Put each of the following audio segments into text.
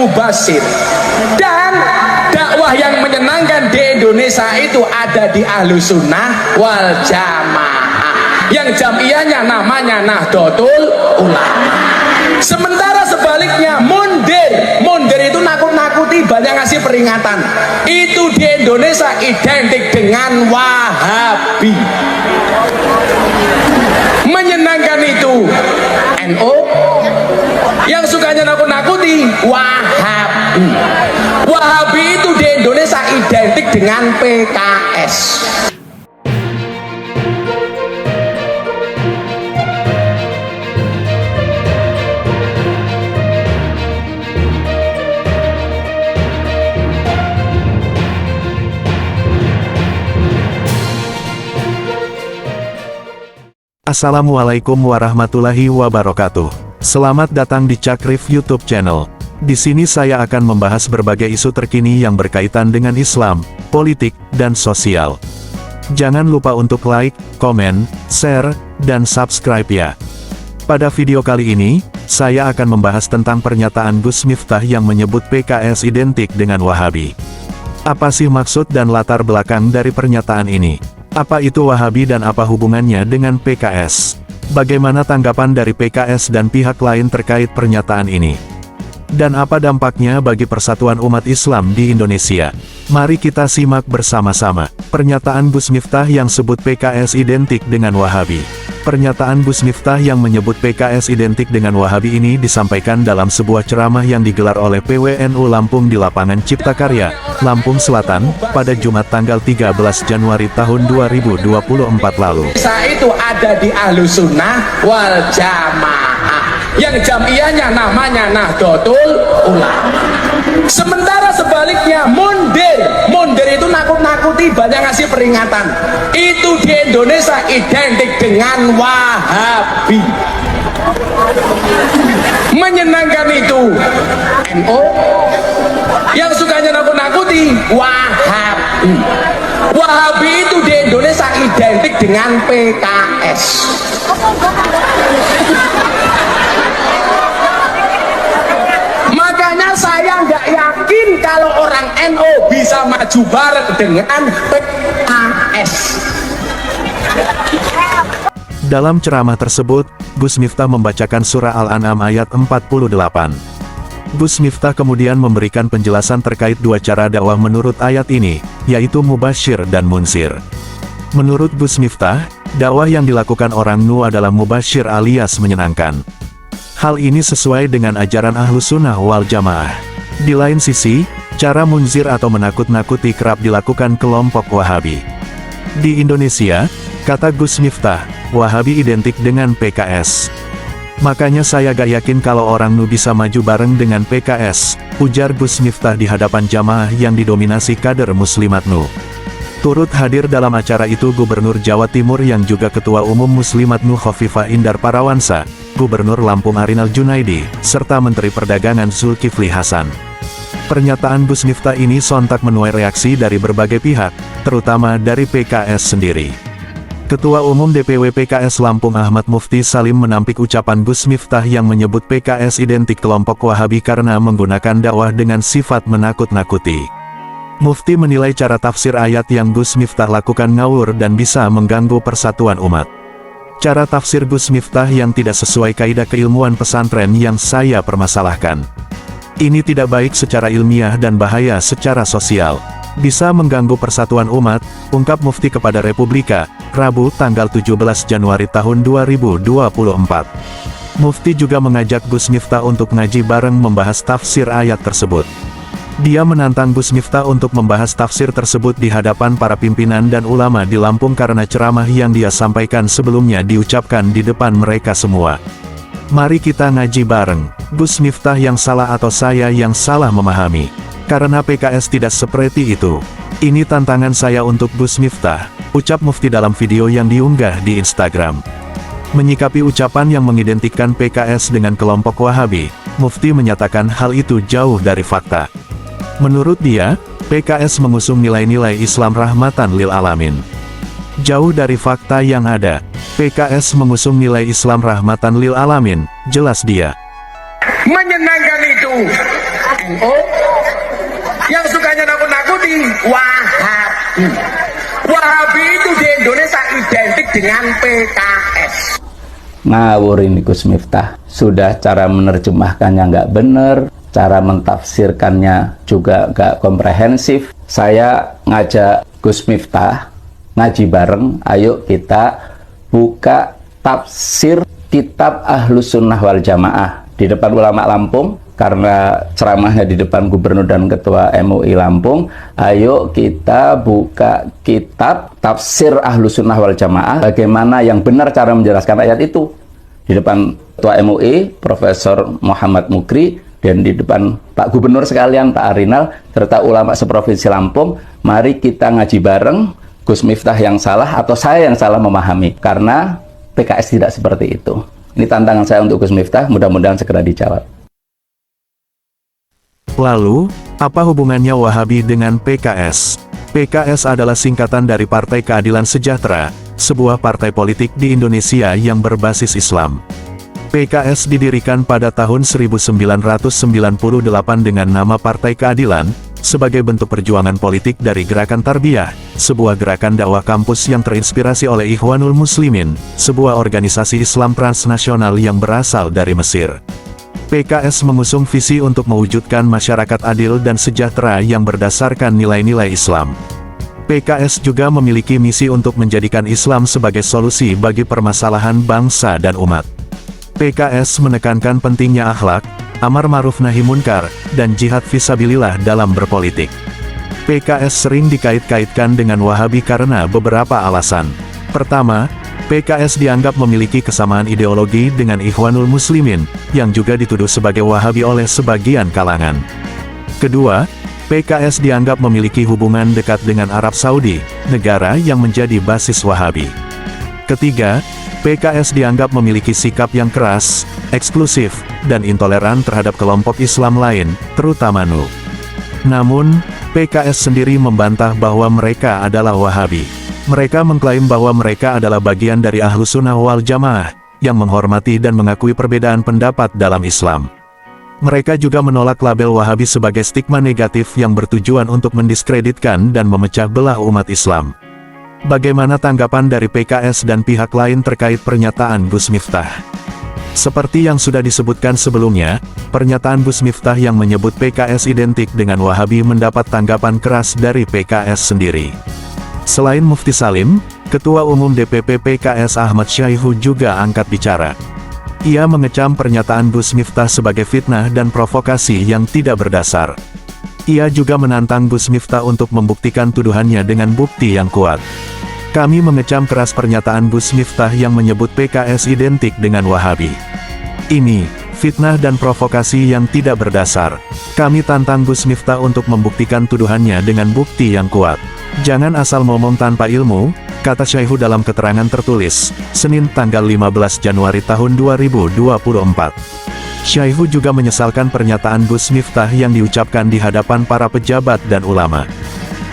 mubasir. Dan dakwah yang menyenangkan di Indonesia itu ada di Ahlus Sunnah wal Jamaah, yang jamiahnya namanya Nahdlatul Ulama. Sementara sebaliknya mundir itu nakut-nakuti, banyak ngasih peringatan. Itu di Indonesia identik dengan Wahabi. Menyenangkan itu NU, yang sukanya nakut-nakuti Wahabi. Wahabi itu di Indonesia identik dengan PKS. Assalamualaikum warahmatullahi wabarakatuh. Selamat datang di Cakrif YouTube channel. Di sini saya akan membahas berbagai isu terkini yang berkaitan dengan Islam, politik, dan sosial. Jangan lupa untuk like, komen, share, dan subscribe ya. Pada video kali ini, saya akan membahas tentang pernyataan Gus Miftah yang menyebut PKS identik dengan Wahabi. Apa sih maksud dan latar belakang dari pernyataan ini? Apa itu Wahabi dan apa hubungannya dengan PKS? Bagaimana tanggapan dari PKS dan pihak lain terkait pernyataan ini? Dan apa dampaknya bagi persatuan umat Islam di Indonesia? Mari kita simak bersama-sama. Pernyataan Gus Miftah yang sebut PKS identik dengan Wahabi. Pernyataan Gus Miftah yang menyebut PKS identik dengan Wahabi ini disampaikan dalam sebuah ceramah yang digelar oleh PWNU Lampung di Lapangan Ciptakarya, Lampung Selatan, pada Jumat tanggal 13 Januari tahun 2024 lalu. Itu ada di Ahlus Sunnah wal Jamaah, yang jamiahnya namanya Nahdlatul Ulama. Sementara sebaliknya mundir itu nakut-nakuti, banyak ngasih peringatan. Itu di Indonesia identik dengan Wahabi. Menyenangkan itu NU, yang sukanya nakut-nakuti Wahabi. Wahabi itu di Indonesia identik dengan PKS. Makanya saya nggak yakin kalau orang NU bisa maju bareng dengan PKS. Dalam ceramah tersebut, Gus Miftah membacakan surah Al-An'am ayat 48. Gus Miftah kemudian memberikan penjelasan terkait dua cara dakwah menurut ayat ini, yaitu mubasyir dan munsir. Menurut Gus Miftah, dakwah yang dilakukan orang NU adalah mubasyir alias menyenangkan. Hal ini sesuai dengan ajaran Ahlus Sunnah wal Jamaah. Di lain sisi, cara munzir atau menakut-nakuti kerap dilakukan kelompok Wahabi. Di Indonesia, kata Gus Miftah, Wahabi identik dengan PKS. Makanya saya gak yakin kalau orang NU bisa maju bareng dengan PKS, ujar Gus Miftah di hadapan jamaah yang didominasi kader muslimat NU. Turut hadir dalam acara itu Gubernur Jawa Timur yang juga Ketua Umum Muslimat NU Khofifah Indar Parawansa, Gubernur Lampung Arinal Junaidi, serta Menteri Perdagangan Zulkifli Hasan. Pernyataan Gus Miftah ini sontak menuai reaksi dari berbagai pihak, terutama dari PKS sendiri. Ketua Umum DPW PKS Lampung Ahmad Mufti Salim menampik ucapan Gus Miftah yang menyebut PKS identik kelompok Wahabi karena menggunakan dakwah dengan sifat menakut-nakuti. Mufti menilai cara tafsir ayat yang Gus Miftah lakukan ngawur dan bisa mengganggu persatuan umat. Cara tafsir Gus Miftah yang tidak sesuai kaidah keilmuan pesantren yang saya permasalahkan. Ini tidak baik secara ilmiah dan bahaya secara sosial. Bisa mengganggu persatuan umat, ungkap Mufti kepada Republika, Rabu tanggal 17 Januari tahun 2024. Mufti juga mengajak Gus Miftah untuk ngaji bareng membahas tafsir ayat tersebut. Dia menantang Gus Miftah untuk membahas tafsir tersebut di hadapan para pimpinan dan ulama di Lampung karena ceramah yang dia sampaikan sebelumnya diucapkan di depan mereka semua. Mari kita ngaji bareng, Gus Miftah yang salah atau saya yang salah memahami? Karena PKS tidak seperti itu. Ini tantangan saya untuk Gus Miftah, ucap Mufti dalam video yang diunggah di Instagram. Menyikapi ucapan yang mengidentikan PKS dengan kelompok Wahabi, Mufti menyatakan hal itu jauh dari fakta. Menurut dia, PKS mengusung nilai-nilai Islam rahmatan lil alamin. Jauh dari fakta yang ada, PKS mengusung nilai Islam rahmatan lil alamin, jelas dia. menyenangkan itu NU, yang sukanya nakut-nakuti Wahabi. Wahabi itu di Indonesia identik dengan PKS. Ngawur ini Gus Miftah, sudah cara menerjemahkannya nggak bener, cara mentafsirkannya juga nggak komprehensif. Saya ngajak Gus Miftah ngaji bareng, ayo kita buka tafsir kitab Ahlus Sunnah wal Jamaah di depan ulama Lampung, karena ceramahnya di depan gubernur dan ketua MUI Lampung. Ayo kita buka kitab tafsir Ahlus Sunnah wal Jamaah, bagaimana yang benar cara menjelaskan ayat itu, di depan ketua MUI Profesor Muhammad Mukri, dan di depan Pak Gubernur sekalian, Pak Arinal, serta ulama seprovinsi Lampung. Mari kita ngaji bareng, Gus Miftah yang salah atau saya yang salah memahami, karena PKS tidak seperti itu. Ini tantangan saya untuk Gus Miftah, mudah-mudahan segera dijawab. Lalu, apa hubungannya Wahabi dengan PKS? PKS adalah singkatan dari Partai Keadilan Sejahtera, sebuah partai politik di Indonesia yang berbasis Islam. PKS didirikan pada tahun 1998 dengan nama Partai Keadilan, sebagai bentuk perjuangan politik dari Gerakan Tarbiyah, sebuah gerakan dakwah kampus yang terinspirasi oleh Ikhwanul Muslimin, sebuah organisasi Islam transnasional yang berasal dari Mesir. PKS mengusung visi untuk mewujudkan masyarakat adil dan sejahtera yang berdasarkan nilai-nilai Islam. PKS juga memiliki misi untuk menjadikan Islam sebagai solusi bagi permasalahan bangsa dan umat. PKS menekankan pentingnya akhlak, amar ma'ruf nahi munkar, dan jihad fisabilillah dalam berpolitik. PKS sering dikait-kaitkan dengan Wahabi karena beberapa alasan. Pertama, PKS dianggap memiliki kesamaan ideologi dengan Ikhwanul Muslimin, yang juga dituduh sebagai Wahabi oleh sebagian kalangan. Kedua, PKS dianggap memiliki hubungan dekat dengan Arab Saudi, negara yang menjadi basis Wahabi. Ketiga, PKS dianggap memiliki sikap yang keras, eksklusif, dan intoleran terhadap kelompok Islam lain, terutama NU. Namun, PKS sendiri membantah bahwa mereka adalah Wahabi. Mereka mengklaim bahwa mereka adalah bagian dari Ahlus Sunnah wal Jamaah, yang menghormati dan mengakui perbedaan pendapat dalam Islam. Mereka juga menolak label Wahabi sebagai stigma negatif yang bertujuan untuk mendiskreditkan dan memecah belah umat Islam. Bagaimana tanggapan dari PKS dan pihak lain terkait pernyataan Gus Miftah? Seperti yang sudah disebutkan sebelumnya, pernyataan Gus Miftah yang menyebut PKS identik dengan Wahabi mendapat tanggapan keras dari PKS sendiri. Selain Mufti Salim, Ketua Umum DPP PKS Ahmad Syaihu juga angkat bicara. Ia mengecam pernyataan Gus Miftah sebagai fitnah dan provokasi yang tidak berdasar. Ia juga menantang Gus Miftah untuk membuktikan tuduhannya dengan bukti yang kuat. Kami mengecam keras pernyataan Gus Miftah yang menyebut PKS identik dengan Wahabi. Ini fitnah dan provokasi yang tidak berdasar. Kami tantang Gus Miftah untuk membuktikan tuduhannya dengan bukti yang kuat. Jangan asal ngomong tanpa ilmu, kata Syaihu dalam keterangan tertulis, Senin tanggal 15 Januari tahun 2024. Syaihu juga menyesalkan pernyataan Gus Miftah yang diucapkan di hadapan para pejabat dan ulama.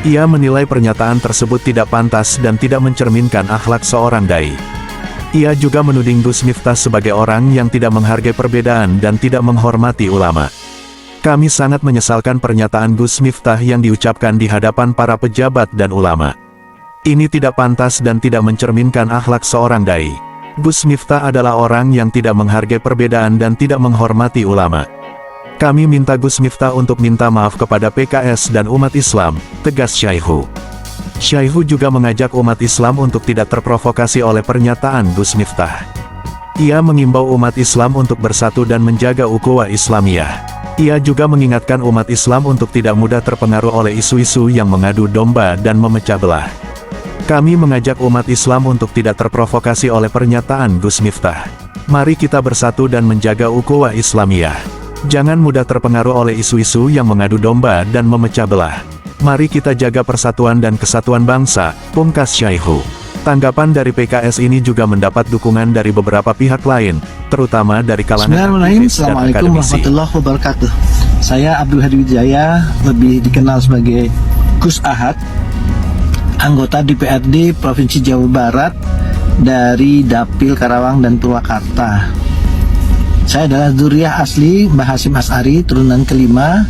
Ia menilai pernyataan tersebut tidak pantas dan tidak mencerminkan akhlak seorang dai. Ia juga menuding Gus Miftah sebagai orang yang tidak menghargai perbedaan dan tidak menghormati ulama. Kami sangat menyesalkan pernyataan Gus Miftah yang diucapkan di hadapan para pejabat dan ulama. Ini tidak pantas dan tidak mencerminkan akhlak seorang dai. Gus Miftah adalah orang yang tidak menghargai perbedaan dan tidak menghormati ulama. Kami minta Gus Miftah untuk minta maaf kepada PKS dan umat Islam, tegas Syaihu. Syaihu juga mengajak umat Islam untuk tidak terprovokasi oleh pernyataan Gus Miftah. Ia mengimbau umat Islam untuk bersatu dan menjaga ukhuwah Islamiyah. Ia juga mengingatkan umat Islam untuk tidak mudah terpengaruh oleh isu-isu yang mengadu domba dan memecah belah. Kami mengajak umat Islam untuk tidak terprovokasi oleh pernyataan Gus Miftah. Mari kita bersatu dan menjaga ukhuwah Islamiyah. Jangan mudah terpengaruh oleh isu-isu yang mengadu domba dan memecah belah. Mari kita jaga persatuan dan kesatuan bangsa, pungkas Syaihu. Tanggapan dari PKS ini juga mendapat dukungan dari beberapa pihak lain, terutama dari kalangan Bismillahirrahmanirrahim. aktivis dan Assalamualaikum akademisi. warahmatullahi wabarakatuh. Saya Abdul Hadi Wijaya, lebih dikenal sebagai Gus Ahad, anggota DPRD Provinsi Jawa Barat dari Dapil Karawang dan Purwakarta. Saya adalah zuriyah asli Mbah Hasyim Asy'ari, turunan kelima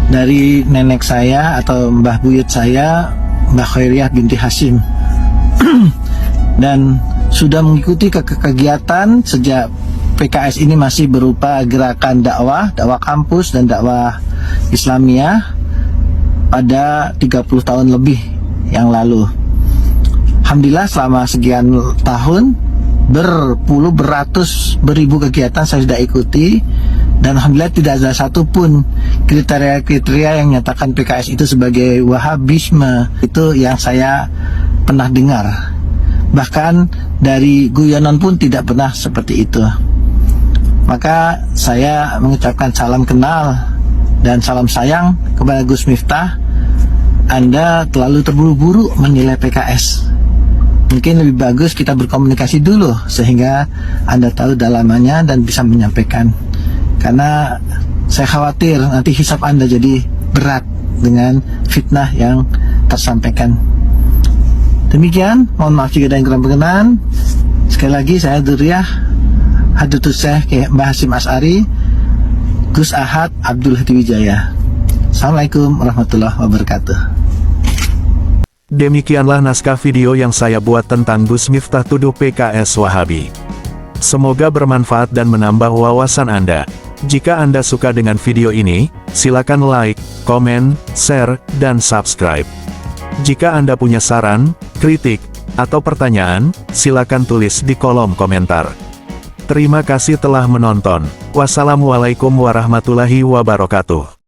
dari nenek saya atau mbah buyut saya, Mbah Khairiyah binti Hasyim. Dan sudah mengikuti kegiatan sejak PKS ini masih berupa gerakan dakwah kampus dan dakwah Islamiyah pada 30 tahun lebih yang lalu. Alhamdulillah selama sekian tahun beribu kegiatan saya sudah ikuti, dan alhamdulillah tidak ada satupun kriteria-kriteria yang menyatakan PKS itu sebagai Wahabisme itu yang saya pernah dengar. Bahkan dari guyonan pun tidak pernah seperti itu. Maka saya mengucapkan salam kenal dan salam sayang kepada Gus Miftah. Anda terlalu terburu-buru menilai PKS. Mungkin lebih bagus kita berkomunikasi dulu sehingga Anda tahu dalamannya dan bisa menyampaikan. Karena saya khawatir nanti hisab Anda jadi berat dengan fitnah yang tersampaikan. Demikian, mohon maaf jika ada yang kurang berkenan. Sekali lagi saya Dzurriyyah Hadratus Syekh Mbah Hasyim Asy'ari, Gus Ahad Abdul Hadi Wijaya. Assalamualaikum warahmatullahi wabarakatuh. Demikianlah naskah video yang saya buat tentang Gus Miftah tuduh PKS Wahabi. Semoga bermanfaat dan menambah wawasan Anda. Jika Anda suka dengan video ini, silakan like, komen, share, dan subscribe. Jika Anda punya saran, kritik, atau pertanyaan, silakan tulis di kolom komentar. Terima kasih telah menonton. Wassalamualaikum warahmatullahi wabarakatuh.